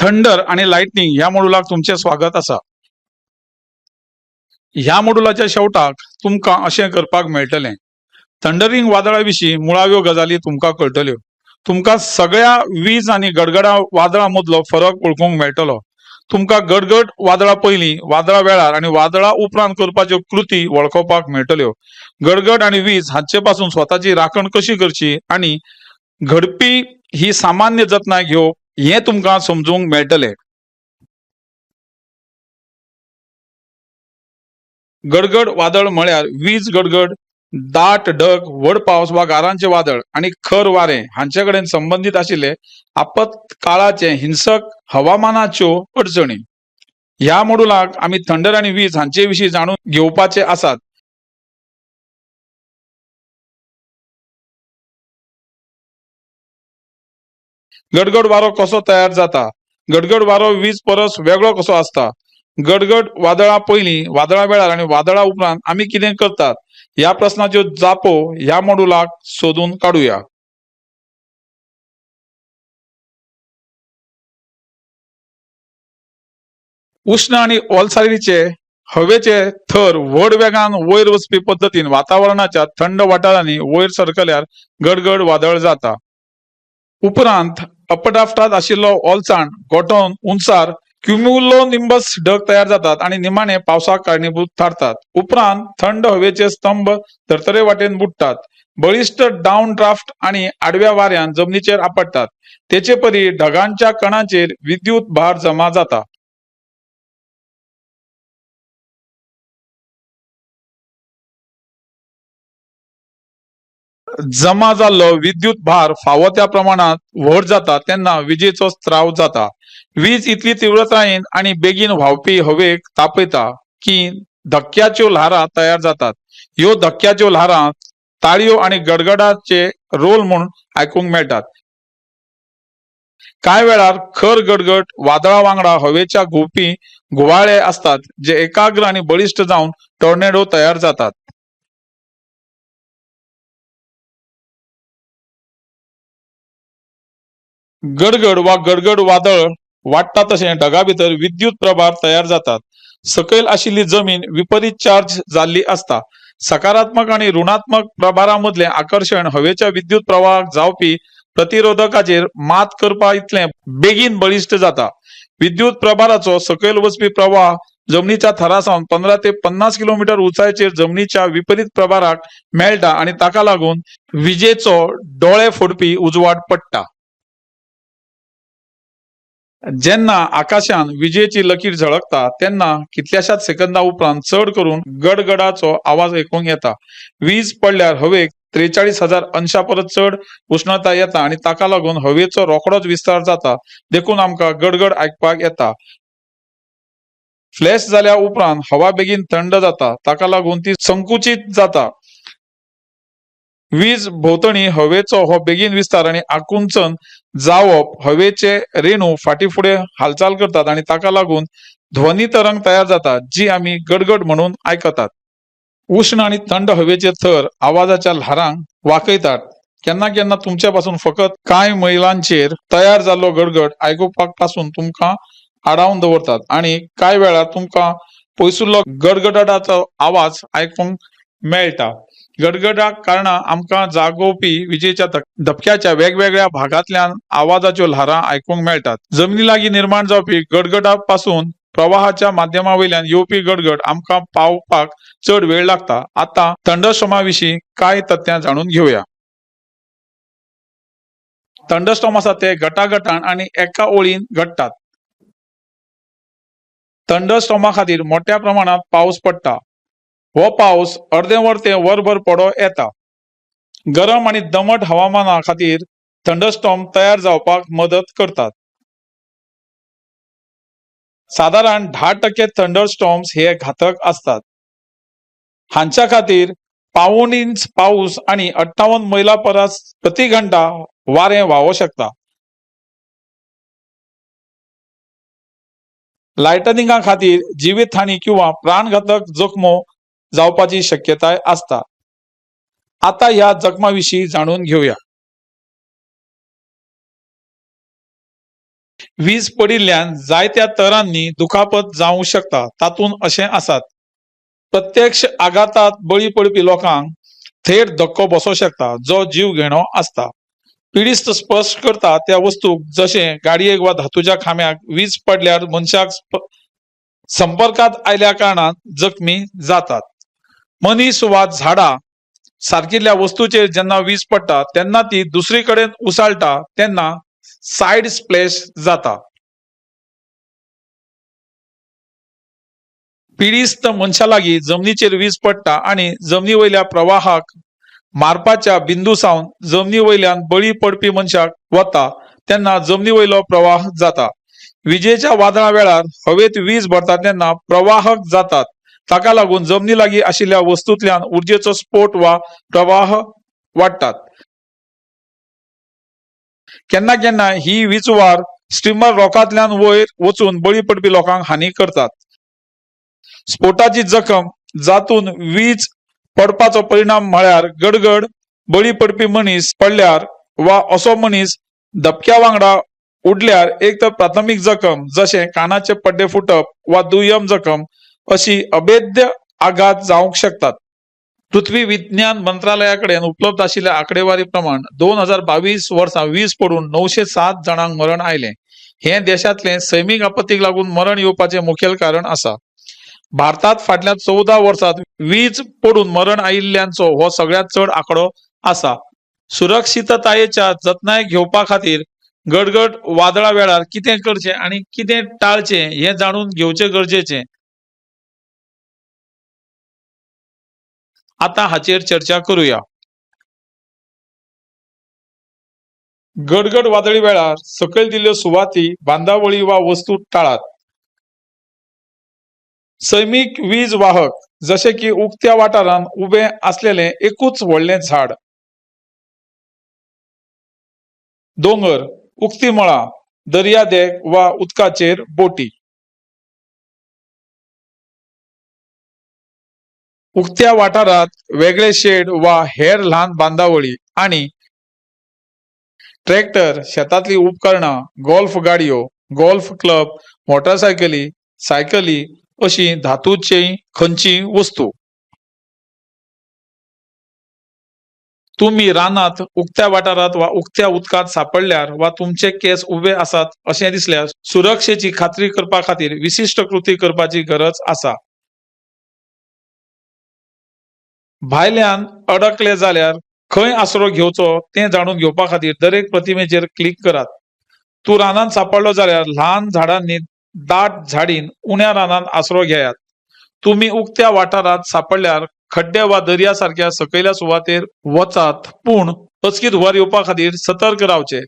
Thunder आणि lightning ह्या मॉड्यूलाक तुमचे स्वागत असा। ह्या मॉड्यूलाच्या शेवटाक तुमका अशें करपाक मेळटलें, थंडरिंग वादळा विशीं मुळाव्यो गजाली तुमकां कळटल्यो। तुमकां सगळ्या वीज आणि गडगडा वादळा मदलो फरक वळखूंक मेळटलो। तुमकां गडगड वादळा पयलीं, वादळा वेळार आणि वादळा उपरांत करपाच्यो कृती वळखुपाक मेळटल्यो। गडगड आणि वीज हांचे पासून स्वताची राखण कशी करची आणि घडपी ही सामान्य जतनाय घेवप हे तुमकां समजूंक मेळटलें। गडगड वादळ म्हळ्यार वीज गडगड, दाट ढग, व्हड पावस वा गारांचे वादळ आणि खर वारे हांचे कडेन संबंधित आशिल्ले आपतकाळाचे हिंसक हवामानाच्यो अडचणी। ह्या मॉड्यूलाक आमी थंडर आणि वीज हांचे विशीं जाणून घेवपाचे आसात। गडगड वारो कसो तयार जाता? गडगड वारो वीज परस वेगळो कसो आसता? गडगड वादळा पयलीं, वादळा वेळार आणि वादळा उपरांत आमी कितें करतात? ह्या प्रश्नाच्यो जापो ह्या मॉड्यूलाक सोदून काडुया। उष्ण आणि ओलसारीचे हवेचे थर व्हड वेगान वयर वचपी पद्दतीन वातावरणाच्या थंड वाठारांनी वयर सरकल्यार गडगड वादळ जाता। उपरांत अपड्राफ्टात आशिल्लो ओलसाण गोठोवन उंचार क्युम्युलो निंबस ढग तयार जातात आणि निमाणे पावसाक कारणीभूत थारतात। उपरांत थंड हवेचे स्तंभ तरतरे वाटेन बुडटात। बळिश्ट डाऊन ड्राफ्ट आणि आडव्या वाऱ्यान जमनीचेर आपडटात। तेचे परी ढगांच्या कणांचेर विद्युत भार जमा जाता। जमा जाल्लो विद्युत भार फावो त्या प्रमाणात व्हड जाता तेन्ना विजेचो स्त्राव जाता। वीज इतली तीव्रतायेन आणि बेगीन व्हांवपी हवेक तापयता की धक्क्याच्यो ल्हारा तयार जातात। ह्यो धक्क्याच्यो ल्हारा ताळयो आणि गडगडाचे रोल म्हूण आयकूंक मेळटात। कांय वेळार खर गडगड वादळा वांगडा हवेच्या घुंवपी घुवाळे असतात, जे एकाग्र आणि बळिश्ट जावन टॉर्नेडो तयार जातात। गडगड वा गडगड वादळ वाडटा तशें ढगा भितर विद्युत प्रभार तयार जातात। सकयल आशिल्ली जमीन विपरीत चार्ज जाल्ली असता। सकारात्मक आणि ऋणात्मक प्रभारा मदलें आकर्षण हवेच्या विद्युत प्रवाहाक जावपी प्रतिरोधकाचेर मात करपा इतलें बेगीन बळिश्ट जाता। विद्युत प्रभाराचो सकयल वचपी प्रवाह जमनीच्या थरासावन 15 ते 50 किलोमीटर उंचायेचेर जमनीच्या विपरीत प्रभाराक मेळटा आणि ताका लागून विजेचो डोळे फोडपी उजवाड पडटा। जेन्ना आकाशान विजेची लकीर झळकता तेन्ना कितल्याशाच सेकंदा उपरांत चढ करून गडगडाचो आवाज ऐकूंक येता। वीज पडल्यार हवेक 43,000 अंशा परस चढ उष्णता येता आणि ताका लागून हवेचो रोखडोच विस्तार जाता, देखून आमकां गडगड आयकपाक येता। फ्लॅश जाल्या उपरांत हवा बेगीन थंड जाता, ताका लागून ती संकुचित जाता। वीज भोंवतणी हवेचो हो बेगीन विस्तार आणि आकुंचन जावप हवेचे रेणू फाटी फुडें हालचाल करतात आणि ताका लागून ध्वनी तरंग तयार जातात, जी आमी गडगड म्हणून आयकतात। उष्ण आणि थंड हवेचे थर आवाजाच्या ल्हारांक वाकयतात। केन्ना केन्ना तुमच्या पासून फकत कांय मैलांचेर तयार जाल्लो गडगड आयकुपाक पासून तुमकां आडावन दवरतात आणि कांय वेळार तुमकां पयसुल्लो गडगडाटाचो आवाज आयकूंक मेळटा। गडगडाक कारणां आमकां जागोवपी विजेच्या धपक्याच्या वेगवेगळ्या भागांतल्यान आवाजाच्यो ल्हारा आयकूंक मेळटात। जमनी लागीं निर्माण जावपी गडगडा पासून प्रवाहाच्या माध्यमा वयल्यान येवपी गडगड आमकां पावपाक चड वेळ लागता। आता थंडरस्टॉर्मा विशीं कांय तथ्यां जाणून घेवया। थंडरस्टॉर्म आसा ते गटागटान आणि एका ओळीन घडटात। थंडरस्टॉर्मा खातीर मोठ्या प्रमाणात पावस पडटा। हो पावस अर्दे वर ते वरभर पडो येता। गरम आणि दमट हवामाना खातीर थंडरस्टॉर्म तयार जावपाक मदत करतात। साधारण 10% थंडरस्टॉर्म्स हे घातक असतात। हांच्या खातीर पाऊण इंच पाऊस आणि 58 मैला परस प्रति घंटा वारें व्हांवो शकता। लायटनिंगा खातीर जिवीतहानी किंवा प्राणघातक जखमो जावपाची शक्यताय आसता। आता ह्या जखमा विशीं जाणून घेवया। वीज पडिल्ल्यान जायत्या तरांनी दुखापत जावं शकता, तातूंत अशें आसात. प्रत्यक्ष आघातात बळी पडपी लोकांक थेट धक्को बसों शकता, जो जीव घेणो आसता. पिडिस्त स्पश्ट करता त्या वस्तूक, जशे गाडयेक वा धातूच्या खांब्याक वीज पडल्यार मनशाक संपर्कात आयल्या कारणान जखमी जातात. मनीस वा झाडां सारकिल्ल्या वस्तूचेर जेन्ना वीज पडटा तेन्ना ती दुसरी कडेन उसळटा तेन्ना सायड स्प्लॅश जाता. पिडिस्त मनशा लागीं जमनीचेर वीज पडटा आनी जमनी वयल्या प्रवाहाक मारपाच्या बिंदू सावन जमनी वयल्यान बळी पडपी मनशाक वता तेन्ना जमनी वयलो प्रवाह जाता. विजेच्या वादळा वेळार हवेत वीज भरता तेन्ना प्रवाहक जातात. ताका लागून जमनी लागीं आशिल्ल्या वस्तूंतल्यान उर्जेचो स्फोट वा प्रवाह वाडटात. केन्ना केन्ना ही वीजवार स्टिमर रॉकांतल्यान वयर वचून बळी पडपी लोकांक हानी करतात. स्फोटाची जखम जातून वीज पडपाचो परिणाम म्हळ्यार गडगड बळी पडपी मनीस पडल्यार वा असो मनीस धपक्या वांगडा उडल्यार एक तर प्राथमीक जखम जशे कानाचे पड्डे फुटप वा दुय्यम जखम अशी अभेद्य आघात जावंक शकतात. पृथ्वी विज्ञान मंत्रालया कडेन उपलब्ध आशिल्ल्या आंकडेवारी प्रमाण 2022 वर्सा वीज पडून 907 जणांक मरण आयले. हे देशातले सैमीक आपत्तीक लागून मरण येवपाचे मुखेल कारण आसा. भारतात फाटल्या 14 वर्षात वीज पडून मरण आयिल्ल्यांचो हो सगळ्यात चड आंकडो आसा. सुरक्षिततायेच्या जतनाय घेवपा खातीर गडगड वादळा वेळार कितें करचें आनी कितें टाळचें हें जाणून घेवचें गरजेचें. आतां हाचेर चर्चा करूया. गडगड वादळी वेळार सकयल दिल्ल्यो सुवाती, बांदावळी वा वस्तू टाळात. सैमीक वीज वाहक जशे की उक्त्या वाठारांत उबें आसलेलें एकूच व्हडलें झाड, दोंगर, उक्ती मळां, दर्यादेग वा उदकाचेर बोटी. उक्त्या वाठारांत वेगळे शेड वा हेर ल्हान बांदावळी आनी ट्रॅक्टर, शेतांतली उपकरणां, गोल्फ गाडयो, गोल्फ क्लब, मोटरसायकली, सायकली अशी धातूची खंयची वस्तू. तुम्ही रानात उक्त्या वाठारात वा उक्त्या उदकात सापडल्यार वा तुमचे केस उबे आसात अशें दिसल्यार सुरक्षेची खात्री करपा खातीर विशिष्ट कृती करपाची गरज आसा. भायल्यान अडकले जाल्यार खंय आसरो घेवचो तें जाणून घेवपा खातीर दरेक प्रतिमेचेर क्लिक करात. तूं रानांत सापडलो जाल्यार ल्हान झाडांनी दाट झाडीन उण्या रानांत आसरो घेयात. तुम्ही उक्त्या वाठारात सापडल्यार खड्डे वा दर्या सारख्या सकयल्या सुवातेर वचात, पूण अचकीत व्हर येवपा खातीर सतर्क रावचे.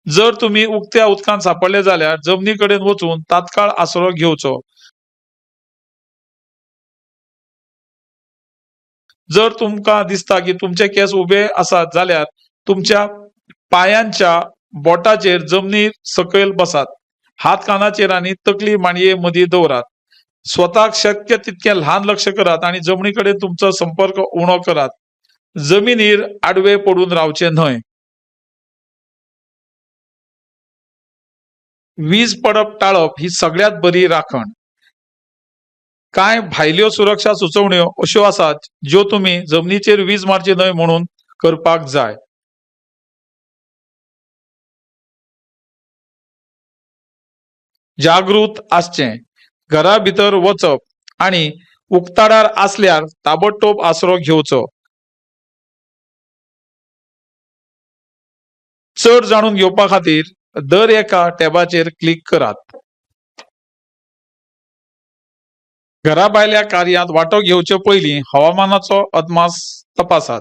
जर तुम्ही उक्त्या उदकांत सापडले जाल्यार जमनी कडेन वचून तात्काळ आसरो घेवचो. जर तुमकां दिसता की तुमचे केस उबे आसात जाल्यार तुमच्या पायांच्या बोटाचेर जमनीर सकयल बसात. हात कानाचेर आनी तकली मांडये मदीं दवरात. स्वताक शक्य तितकें ल्हान लक्ष करात आनी जमनी कडेन तुमचो संपर्क उणो करात. जमिनीर आडवे पडून रावचे न्हय. वीज पडप टाळप ही सगळ्यात बरी राखण. कांय भायल्यो सुरक्षा सुचोवण्यो अश्यो आसात ज्यो तुम्ही जमनीचेर वीज मारची न्हय म्हणून करपाक जाय. जागृत आसचें. घरा भितर वचप आनी उक्ताडार आसल्यार ताबडतोब आसरो घेवचो. चड जाणून घेवपा खातीर दर एका टॅबाचेर क्लिक करात. घरा भायल्या कार्यांत वांटो घेवचे पयलीं हवामानाचो अदमास तपासात.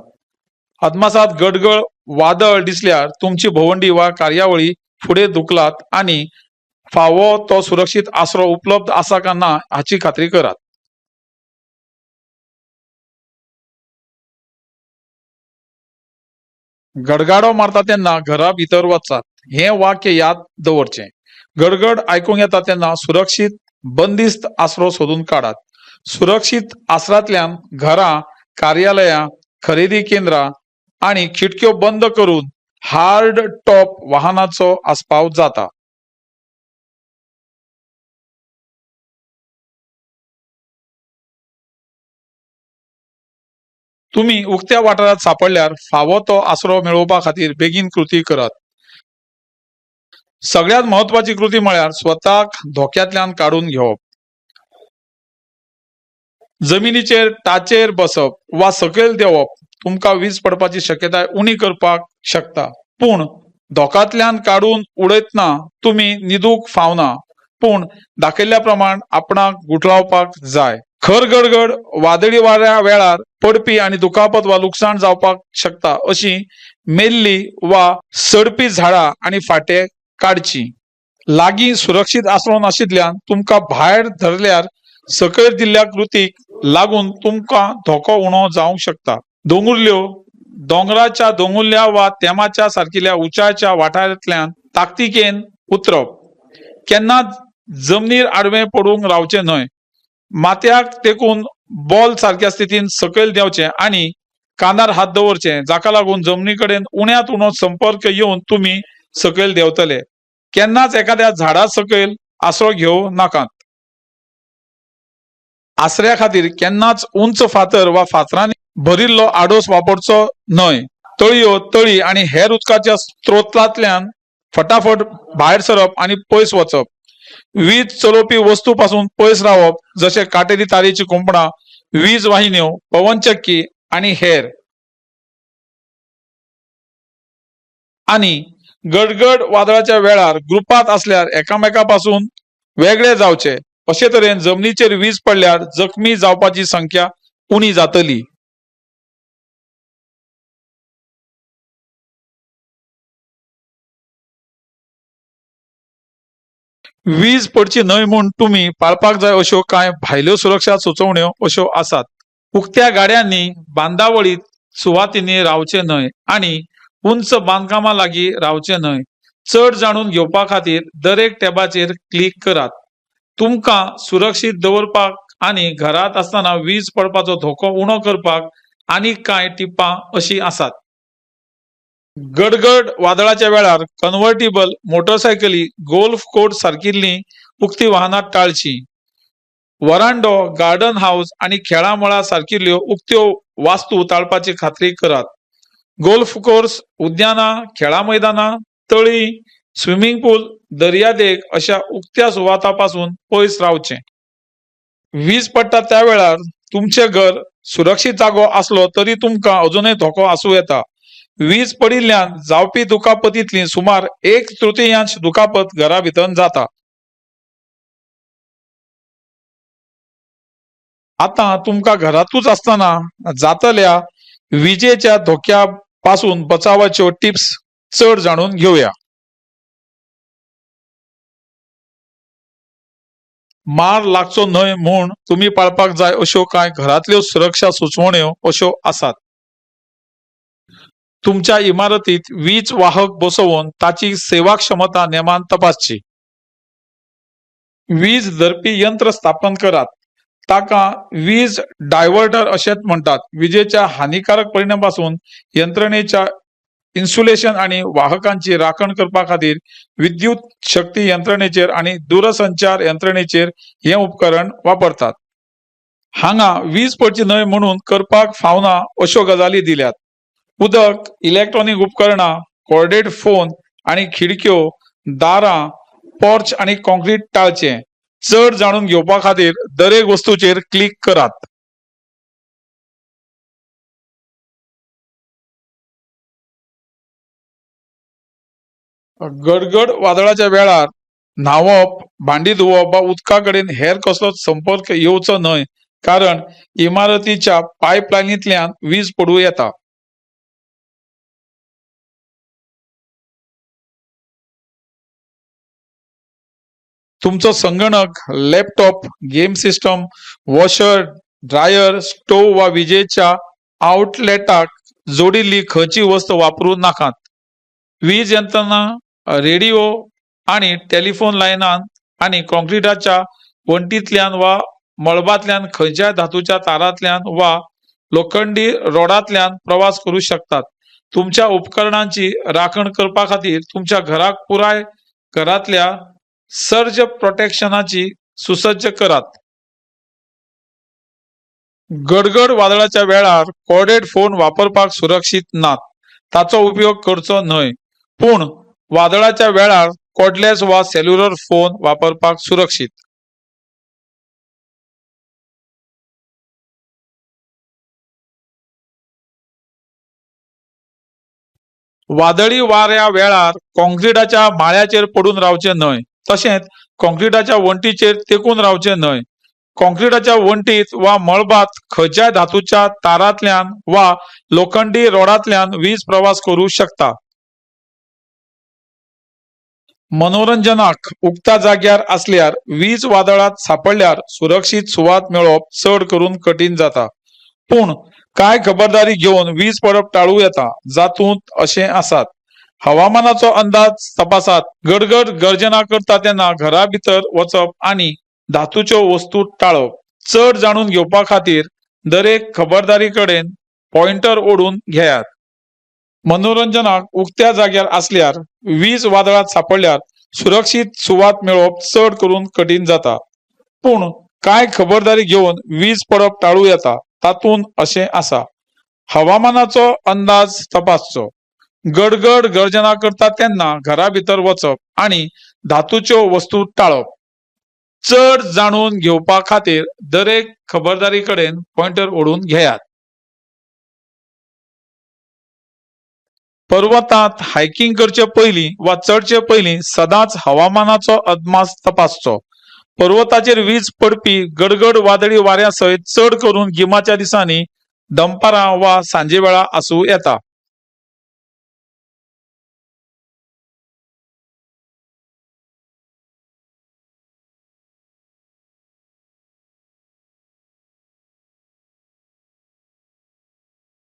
अदमासात गडगड वादळ दिसल्यार तुमची भोंवडी वा कार्यावळी फुडें धुकलात आनी फावो तो सुरक्षीत आसरो उपलब्ध आसा काय ना हाची खात्री करात. गडगाडो मारता तेन्ना घरा भितर वचात. हे वाक्य याद दवरचें. गडगड आयकूंक येता तेन्ना सुरक्षीत बंदिस्त आसरो सोदून काडात. सुरक्षीत आसरांतल्यान घरां, कार्यालयां, खरेदी केंद्रां आणि खिडक्यो बंद करून हार्ड टॉप वाहनाचो आस्पाव जाता. तुम्ही उक्त्या वाठारात सापडल्यार फावो तो आसरो मेळोवपा खातीर बेगीन कृती करात. सगळ्यात महत्वाची कृती म्हळ्यार स्वताक धोक्यांतल्यान काढून घेवप. जमिनीचेर टाचेर बसप वा सकयल देवप तुमकां वीज पडपाची शक्यताय उणी करपाक शकता. पूण धोकांतल्यान काढून उडयतना तुम्ही न्हिदूंक फावना, पूण दाखयल्ल्या प्रमाण आपणाक गुठलावपाक जाय. खर गडगड वादळी वाऱ्या वेळार पडपी आणि दुखापत वा लुकसाण जावपाक शकता अशी मेल्ली वा सडपी झाडां आणि फाटे काडची. लागीं सुरक्षीत आसरो नाशिल्ल्यान तुमकां भायर धरल्यार सकयल दिल्ल्या कृतीक लागून तुमकां धोको उणो जावंक शकता. दोंगुल्ल्यो दोंगराच्या दोंगुल्ल्या वा तेमाच्या सारकिल्ल्या उंचायच्या वाठारांतल्यान ताकतिकेन उतरप. केन्नाच जमनीर आडवे पडूंक रावचे न्हय. माथ्याक तेकून बॉल सारक्या स्थितीन सकयल देंवचे आणि कानार हात दवरचे, जाका लागून जमनी कडेन उण्यांत उणो संपर्क येवन तुम्ही सकयल देंवतले. केन्नाच एखाद्या झाडा सकयल आसरो घेवं नाकात. आसऱ्या खातीर केन्नाच उंच फातर वा फातरांनी भरिल्लो आडोस वापरचो न्हय. तळयो, तळी आणि हेर उदकाच्या स्त्रोतांतल्यान फटाफट भायर सरप आणि पयस वचप. वीज चलोवपी वस्तू पासून पयस रावप, जशे काटेरी तारेची कुंपणां, वीज वाहिन्यो, पवनचक्की आणि हेर. आणि गडगड वादळाच्या वेळार ग्रुपात असल्यार एकामेका पासून वेगळे जावचे. अशे तरेन जमनीचेर वीज पडल्यार जखमी जावपाची संख्या उणी जातली. वीज पडची न्हय म्हूण तुम्ही पाळपाक जाय अश्यो कांय भायल्यो सुरक्षा सुचोवण्यो अश्यो आसात. उक्त्या गाड्यांनी बांदावळीत सुवातींनी रावचे न्हय आणि उंच बांदकामां लागीं रावचे न्हय. चड जाणून घेवपा खातीर दरेक टॅबाचेर क्लिक करात. तुमकां सुरक्षीत दवरपाक आणि घरात आसतना वीज पडपाचो धोको उणो करपाक आनीक कांय टिपां अशीं आसात. गडगड वादळाच्या वेळार कन्वर्टिबल मोटरसायकली, गोल्फ कोर्स सारकिल्लीं उक्ती वाहनां टाळची. वरांडो, गार्डन हाऊस आणि खेळां मळां सारकिल्ल्यो उक्त्यो वास्तू टाळपाची खात्री करात. गोल्फ कोर्स, उद्यानां, खेळां मैदानां, तळी, स्विमींग पूल, दर्यादेग अशा उक्त्या सुवातांपासून पयस रावचें. वीज पडटा त्या वेळार तुमचें घर सुरक्षीत जागो आसलो तरी तुमकां अजूनय धोको आसूं येता. वीज पडिल्ल्यान जावपी दुखापतींतली सुमार 1/3 दुखापत घरा भितर जाता. आता तुमकां घरातूच आसतना जातल्या विजेच्या धोक्या पासून बचावाच्यो टिप्स चड जाणून घेवया. मार लागचो न्हय म्हूण तुम्ही पाळपाक जाय अश्यो कांय घरांतल्यो सुरक्षा सुचोवण्यो अश्यो आसात. तुमच्या इमारतीत वीज वाहक बसोवन ताची सेवा क्षमता नेमान तपासची. वीज धरपी यंत्र स्थापन करात. ताका वीज डायव्हर्टर अशेंच म्हणटात. विजेच्या हानिकारक परिणामापासून यंत्रणेच्या इन्सुलेशन आणि वाहकांची राखण करपा खातीर विद्युत शक्ती यंत्रणेचेर आणि दूरसंचार यंत्रणेचेर हे उपकरण वापरतात. हांगा वीज पडची न्हय म्हणून करपाक फावना अश्यो गजाली दिल्यात. उदक, इलेक्ट्रॉनिक उपकरणां, कॉर्डेड फोन आणि खिडक्यो, दारां, पोर्च आणि कॉन्क्रीट टाळचे. चड जाणून घेवपा खातीर दरेक वस्तूचेर क्लिक करात. गडगड वादळाच्या वेळार न्हावप, भांडी धुवप वा उदका कडेन हेर कसलोच संपर्क येवचो न्हय, कारण इमारतीच्या पायपलायनींतल्यान वीज पडूं येता. तुमचो संगणक, laptop, game system, washer, dryer, stove वा विजेच्या आउटलेटाक जोडिल्ली खंयची वस्त वापरूं नाकात. वीज यंत्रणा, रेडिओ आणि टेलिफोन लायनान आणि कॉन्क्रीटाच्या वणटींतल्यान वा मळबांतल्यान खंयच्याय धातूच्या तारांतल्यान वा लोखंडी रॉडांतल्यान प्रवास करूं शकतात. तुमच्या उपकरणांची राखण करपा खातीर तुमच्या घराक पुराय घरातल्या सर्ज प्रोटेक्शनाची सुसज्ज करात. गडगड वादळाच्या वेळार कॉर्डेड फोन वापरपाक सुरक्षित नात, ताचो उपयोग करचो न्हय. पूण वादळाच्या वेळार कॉर्डलेस वा सेल्युलर फोन वापरपाक सुरक्षित. वादळी वाऱ्या वेळार कॉन्क्रीटाच्या माळ्याचेर पडून रावचे न्हय, तशेंच कॉन्क्रीटाच्या वण्टीचेर तेंकून रावचे न्हय. कॉन्क्रीटाच्या वण्टीत वा मळबात खंयच्याय धातूच्या तारांतल्यान वा लोखंडी रॉडांतल्यान वीज प्रवास करू शकता. मनोरंजनाक उक्त्या जाग्यार असल्यार वीज वादळात सापडल्यार सुरक्षीत सुवात मेळप चड करून कठीण जाता. पूण कांय खबरदारी घेवन वीज पडप टाळूं येता, जातूंत अशें आसात. हवामानाचो अंदाज तपासात. गडगड गर्जना करता तेन्ना घरा भितर वचप आनी धातूच्यो वस्तू टाळप. चड जाणून घेवपा खातीर दरेक खबरदारी कडेन पॉइंटर ओढून घेयात. मनोरंजनाक उक्त्या जाग्यार असल्यार वीज वादळात सापडल्यार सुरक्षीत सुवात मेळप चड करून कठीण जाता. पूण कांय खबरदारी घेवन वीज पडप टाळूं येता, तातूंत अशें आसा. हवामानाचो अंदाज तपासचो. गडगड गर्जना करता तेन्ना घरा भितर वचप आनी धातूच्यो वस्तू टाळप. चड जाणून घेवपा खातीर दरेक खबरदारी कडेन पॉइंटर ओढून घेयात. पर्वतांत हायकिंग करचे पयलीं वा चडचे पयलीं सदांच हवामानाचो अदमास तपासचो. पर्वताचेर वीज पडपी गडगड वादळी वाऱ्या सयत चड करून गिमाच्या दिसांनी दनपारां वा सांजे वेळा आसूं येता.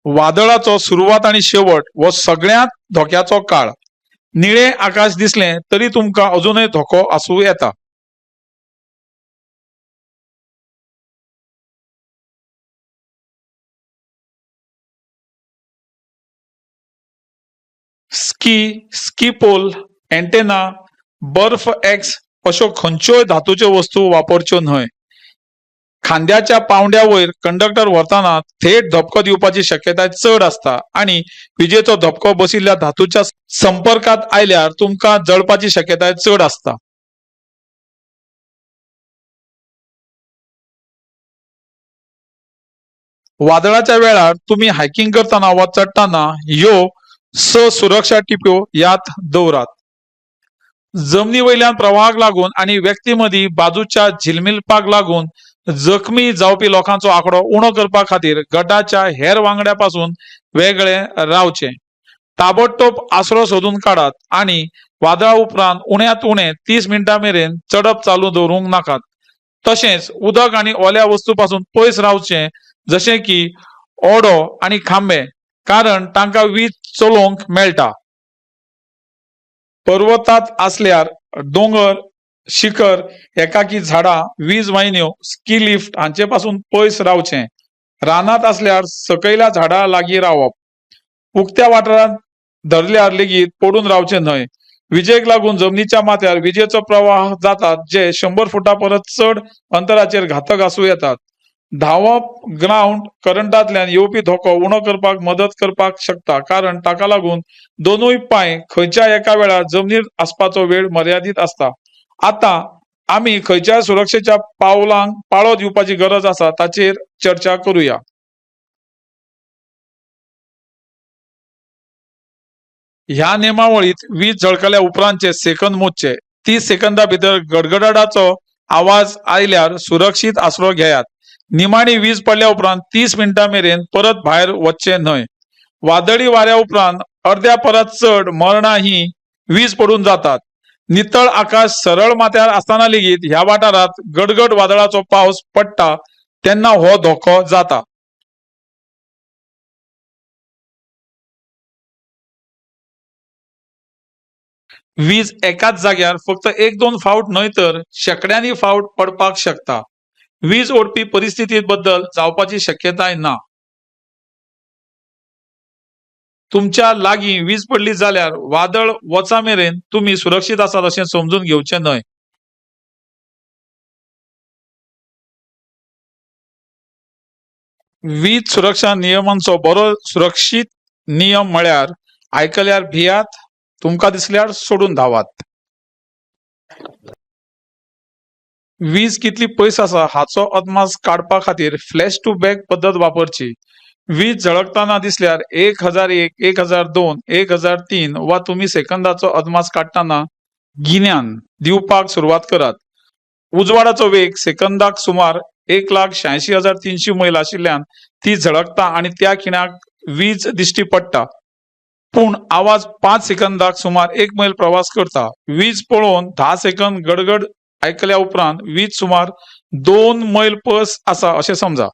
वादळाचो सुरवात आनी शेवट हो सगळ्यांत धोक्याचो काळ. निळें आकाश दिसलें तरी तुमकां अजूनय धोको आसूं येता. स्की पोल, एंटेना, बर्फ एक्स अश्यो खंयच्योय धातूच्यो वस्तू वापरच्यो न्हय. खांद्याच्या पावंड्या वयर कंडक्टर व्हरतना थेट धपको दिवपाची शक्यताय चड आसता आनी विजेचो धपको बशिल्ल्या धातूच्या संपर्कात आयल्यार तुमकां जळपाची शक्यताय चड आसता. वादळाच्या वेळार तुम्ही हायकिंग करतना वा चडटाना ह्यो सुरक्षा टिप्यो याद दवरात. जमनी वयल्यान प्रवाहाक लागून आनी व्यक्ती मदीं बाजूच्या झिलमिलपाक लागून जखमी जावपी लोकांचो आंकडो उणो करपा खातीर गटाच्या हेर वांगड्या पासून वेगळे रावचे. ताबडतोब आसरो सोदून काडात आनी वादळा उपरांत उण्यांत उणें 30 मिनटां मेरेन चडप चालू दवरूंक नाकात. तशेंच उदक आनी ओल्या वस्तू पासून पयस रावचें, जशें की ओडो आनी खांबे, कारण तांकां वीज चलोवंक मेळटा. पर्वतांत असल्यार दोंगर, शिखर, एकाकी झाडां, वीज वाहिन्यो, स्की लिफ्ट हांचे पासून पयस रावचें. रानांत असल्यार सकयल्या झाडां लागीं रावप. उक्त्या वाठारांत धरल्यार लेगीत पडून रावचें न्हय. विजेक लागून जमनीच्या माथ्यार विजेचो प्रवाह जातात जे 100 फुटां परस चड अंतराचेर घातक आसूं येतात. धांवप ग्राउंड करंटांतल्यान येवपी धोको उणो करपाक मदत करपाक शकता, कारण ताका लागून दोनूय पांय खंयच्याय एका वेळार जमनीर आसपाचो वेळ मर्यादीत आसता. आतां आमी खंयच्याय सुरक्षेच्या पावलांक पाळो दिवपाची गरज आसा ताचेर चर्चा करूया. ह्या नेमावळीत वीज झळकल्या उपरांतचे सेकंद मोजचे. 30 सेकंदां भितर गडगडाटाचो आवाज आयल्यार सुरक्षीत आसरो घेयात. निमाणी वीज पडल्या उपरांत 30 मिनटां मेरेन परत भायर वचचें न्हय. वादळी वाऱ्या उपरांत अर्द्या परस चड मरणां ही वीज पडून जातात. नितळ आकाश सरळ माथ्यार आसतना लेगीत ह्या वाठारांत गडगड वादळाचो पावस पडटा तेन्ना हो धोको जाता. वीज एकाच जाग्यार फक्त 1-2 फावट न्हय तर शेकड्यांनी फावट पडपाक शकता. वीज ओडपी परिस्थिती बद्दल जावपाची शक्यताय ना. तुमच्या लागीं वीज पडली जाल्यार वादळ वचा मेरेन तुम्ही सुरक्षीत आसात अशें समजून घेवचें न्हय. वीज सुरक्षा नियमांचो बरो सुरक्षीत नियम म्हळ्यार आयकल्यार भियात, तुमकां दिसल्यार सोडून धावात. वीज कितली पयस आसा हाचो अदमास काडपा खातीर फ्लॅश टू बॅक पद्दत वापरची. वीज झळकताना दिसल्यार 1001, 1002, 1003 वा तुम्ही सेकंदाचो अदमास काडटाना गिन्यान दिवपाक सुरवात करात. उजवाडाचो वेग सेकंदाक सुमार 1,86,300 मैल आशिल्ल्यान ती झळकता आणि त्या खिणाक वीज दिश्टी पडटा. पूण आवाज 5 सेकंदाक सुमार 1 मैल प्रवास करता. वीज पळोवन 10 सेकंद गडगड आयकल्या उपरांत वीज सुमार 2 मैल पयस आसा अशें समजा.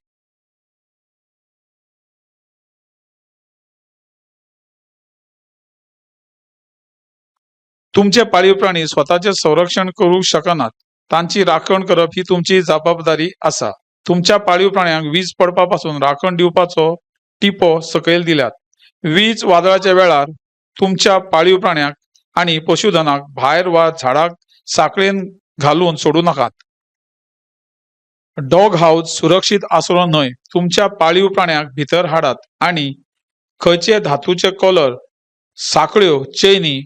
तुमचे पाळीव प्राणी स्वताचे संरक्षण करूंक शकनात. तांची राखण करप ही तुमची जबाबदारी आसा. तुमच्या पाळीव प्राण्यांक वीज पडपा पासून राखण दिवपाचो टिपो सकयल दिल्यात. वीज वादळाच्या वेळार तुमच्या पाळीव प्राण्यांक आणि पशुधनाक भायर वा झाडाक साखळेन घालून सोडू नकात. डॉग हाऊस सुरक्षीत आसरो न्हय. तुमच्या पाळीव प्राण्यांक भितर हाडात आणि खंयचे धातूचे कॉलर, साखळ्यो, चेनी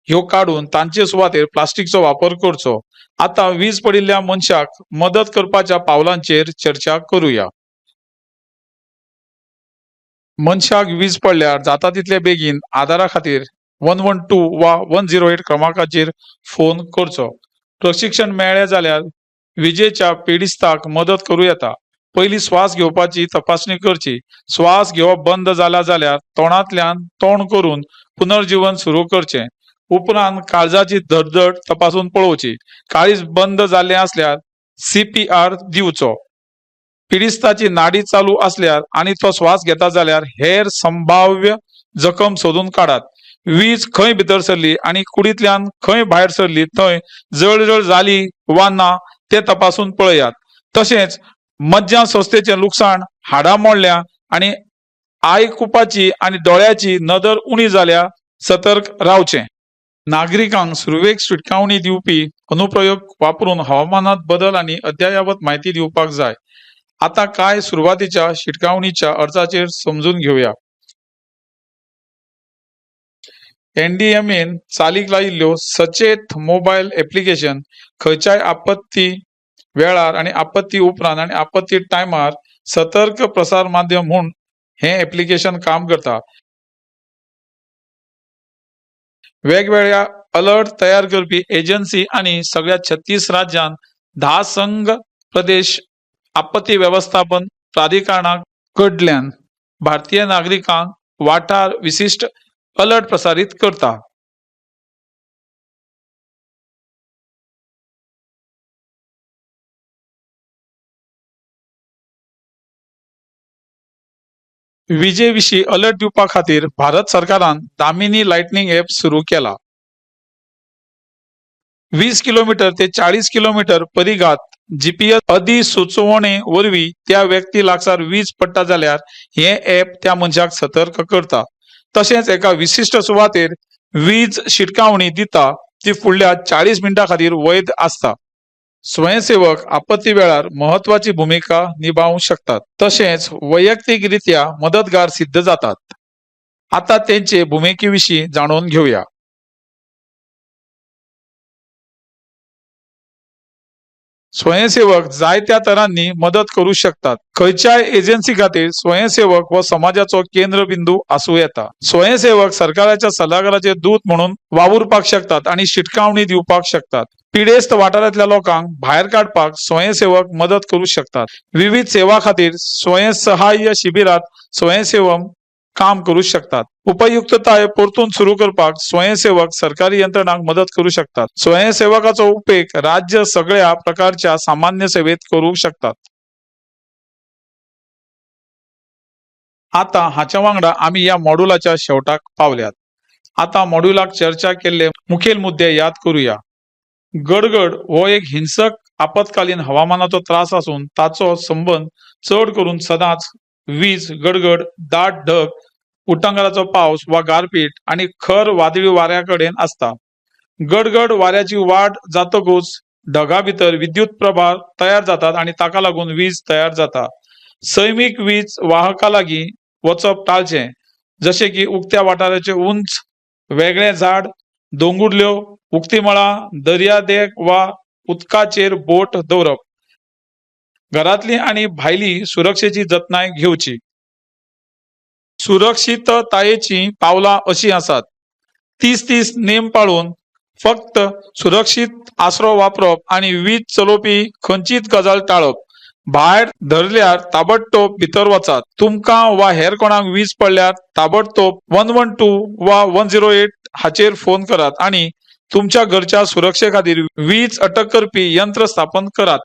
ह्यो काडून तांचे सुवातेर प्लास्टिकचो वापर करचो. आता वीज पडिल्ल्या मनशाक मदत करपाच्या पावलांचेर चर्चा करूया. मनशाक वीज पडल्यार जाता तितले बेगीन आदारा खातीर 112 वा 108 क्रमांकाचेर फोन करचो. प्रशिक्षण मेळ्ळें जाल्यार विजेच्या पेडिस्ताक मदत करूं येता. पयलीं श्वास घेवपाची तपासणी करची. श्वास घेवप बंद जाला जाल्यार तोंडांतल्यान तोंड करून पुनर्जीवन सुरू करचें. उपरांत काळजाची धडधड तपासून पळोवची. काळीज बंद जाल्लें आसल्यार CPR दिवचो. पिडिस्ताची नाडी चालू असल्यार आणि तो श्वास घेता जाल्यार हेर संभाव्य जखम सोदून काडात. वीज खंय भितर सरली आणि कुडींतल्यान खंय भायर सरली, थंय जळजळ जाली वा ना ते तपासून पळयात. तशेंच मज्जा संस्थेचें लुकसाण, हाडां मोडल्या आणि आयकुपाची आणि दोळ्याची नदर उणी जाल्या सतर्क रावचें. नागरिकांक सुरवेक शिटकावणी दिवपी अनुप्रयोग वापरून हवामानात बदल आणि अद्ययावत माहिती दिवपाक जाय. आता काय सुरुवातीच्या शिटकावणीच्या अर्जाचेर समजून घेवया. NDMAन चालीक लायिल्ल्यो सचेत मोबायल ऍप्लिकेशन खंयच्याय आपत्ती वेळार आणि आपत्ती उपरांत आणि आपत्ती टायमार सतर्क प्रसार माध्यम म्हूण हे ऍप्लिकेशन काम करता. वेगवेगळ्या अलर्ट तयार करपी एजन्सी आणि सगळ्या 36 राज्यांत 10 संघ प्रदेश आपत्ती व्यवस्थापन प्राधिकरणा कडल्यान भारतीय नागरिकांक वाठार विशिष्ट अलर्ट प्रसारीत करता. विजे विशीं अलर्ट दिवपा खातीर भारत सरकारान दामिनी लायटनिंग ऍप सुरू केला. 20 किलोमीटर ते 40 किलोमीटर परिघात GPS अधिसुचोवणे वरवीं त्या व्यक्ती लागसार वीज पडटा जाल्यार हे ऍप त्या मनशाक सतर्क करता. तशेंच एका विशिष्ट सुवातेर वीज शिटकावणी दिता ती फुडल्या 40 मिनटां खातीर वैध आसता. स्वयंसेवक आपत्ती वेळार महत्वाची भूमिका निभावूंक शकतात. तशेंच वैयक्तीकरित्या मदतगार सिद्ध जातात. आता तेंचे भूमिके विशीं जाणून घेवया. स्वयंसेवक जायत्या तरांनी मदत करू शकतात. खंयच्याय एजन्सी खातीर स्वयंसेवक व समाजाचो केंद्रबिंदू आसूं येता. स्वयंसेवक सरकाराच्या सल्लागाराचे दूत म्हणून वावुरपाक शकतात आणि शिटकावणी दिवपाक शकतात. पिडेस्त वाठारांतल्या लोकांक भायर काडपाक स्वयंसेवक मदत करू शकतात. विविध सेवा खातीर स्वयंसहाय्य शिबिरात स्वयंसेवक काम करू शकतात. उपयुक्तताय परतून सुरू करपाक स्वयंसेवक सरकारी यंत्रणांक मदत करू शकतात. स्वयंसेवकाचो उपेग राज्य सगळ्या प्रकारच्या सामान्य सेवेत करू शकतात. आता हाच्या वांगडा आमी या मॉड्यूलाच्या शेवटाक पावल्यात. आता मॉड्यूलाक चर्चा केल्ले मुखेल मुद्दे याद करूया. गडगड हो एक हिंसक आपत्कालीन हवामानाचो त्रास आसून ताचो संबंध चड करून सदांच वीज, गडगड, दाट ढग, उटंगराचो पावस वा गारपीट आणि खर वादळी वाऱ्याकडेन असता. गडगड वाऱ्याची वाट जातकूच ढगा भितर विद्युत प्रभार तयार जातात आणि ताका लागून वीज तयार जाता. सैमिक वीज वाहका लागीं वचप टाळचें, जशें की उक्त्या वाठाराचे उंच वेगळे झाड, दोंगुल्ल्यो, उक्ती मळां, दर्या देग वा उदकाचेर बोट दवरप. घरातली आणि भायली सुरक्षेची जतनाय घेवची. सुरक्षिततायेची पावलां अशी आसात. 30 नेम पाळून फक्त सुरक्षित आसरो वापरप आणि वीज चलोवपी खंयचीच गजाल टाळप. भायर धरल्यार ताबडतोब भितर वचात. तुमकां वा हेर कोणाक वीज पडल्यार ताबडतोब 112 वा 108 हाचेर फोन करात आणि तुमच्या घरच्या सुरक्षे खातीर वीज अटक करपी यंत्र स्थापन करात.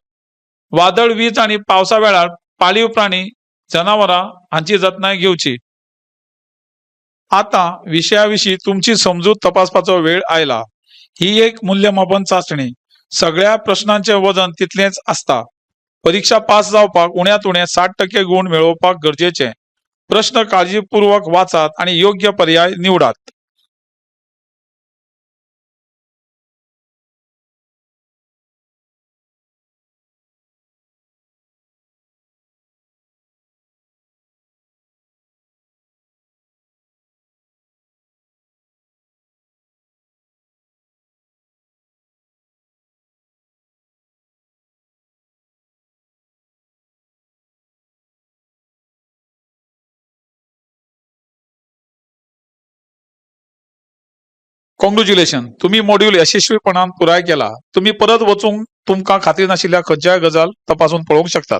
वादळ, वीज आणि पावसा वेळार पाळीव प्राणी, जनावरां हांची जतनाय घेवची. आता विशयाविशीं तुमची समजूत तपासपाचो वेळ आयला. ही एक मूल्यमापन चाचणी. सगळ्या प्रश्नांचे वजन तितलेंच आसता. परीक्षा पास जावपाक उण्यात उणे 60% गुण मेळोवपाक गरजेचे. प्रश्न काळजीपूर्वक वाचात आणि योग्य पर्याय निवडात. कॉंग्रॅच्युलेशन, तुम्ही मॉड्यूल यशस्वीपणान पुराय केला. तुम्ही परत वचून तुमकां खात्री नाशिल्ल्या खंयच्याय गजाल तपासून पळोवंक शकतात.